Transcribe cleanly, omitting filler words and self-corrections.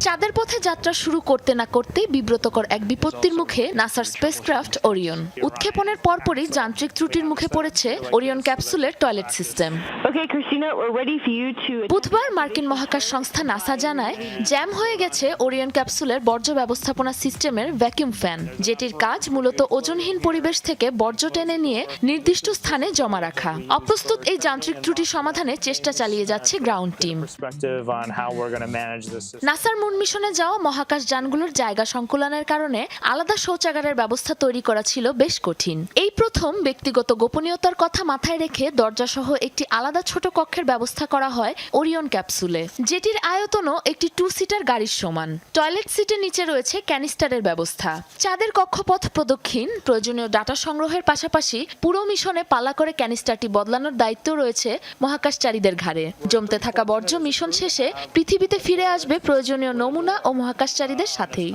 চাঁদের পথে যাত্রা শুরু করতে না করতেই বিব্রতকর এক বিপত্তির মুখে নাসার স্পেসক্রাফট ওরিয়ন। উৎক্ষেপণের পরপরই যান্ত্রিক ত্রুটির মুখে পড়েছে ওরিয়ন ক্যাপসুলের টয়লেট সিস্টেম। বুধবার মার্কিন মহাকাশ সংস্থা নাসা জানায়, জ্যাম হয়ে গেছে ওরিয়ন ক্যাপসুলের বর্জ্য ব্যবস্থাপনা সিস্টেমের ভ্যাকুয়াম ফ্যান, যেটির কাজ মূলত ওজনহীন পরিবেশ থেকে বর্জ্য টেনে নিয়ে নির্দিষ্ট স্থানে জমা রাখা। অপ্রস্তুত এই যান্ত্রিক ত্রুটি সমাধানে চেষ্টা চালিয়ে যাচ্ছে গ্রাউন্ড টিম। নাসার মুন মিশনে যাওয়া মহাকাশ যানগুলোর জায়গা সংকুলনের কারণে আলাদা শৌচাগারের ব্যবস্থা তৈরি করা ছিল বেশ কঠিন। এই প্রথম ব্যক্তিগত গোপনীয়তার কথা মাথায় রেখে দরজাসহ একটি আলাদা ছোট কক্ষের ব্যবস্থা করা হয় ওরিয়ন ক্যাপসুলে, যেটির আয়তনও একটি 2 সিটার গাড়ির সমান। টয়লেট সিটের নিচে রয়েছে ক্যানিস্টারের ব্যবস্থা। চাঁদের কক্ষপথ প্রদক্ষিণ, প্রয়োজনীয় ডাটা সংগ্রহের পাশাপাশি পুরো মিশনে পালা করে ক্যানিস্টারটি বদলানোর দায়িত্ব রয়েছে মহাকাশচারীদের ঘাড়ে। জমতে থাকা বর্জ্য মিশন শেষে পৃথিবীতে ফিরে আসবে প্রয়োজনীয় নমুনা ও মহাকাশচারীদের সাথেই।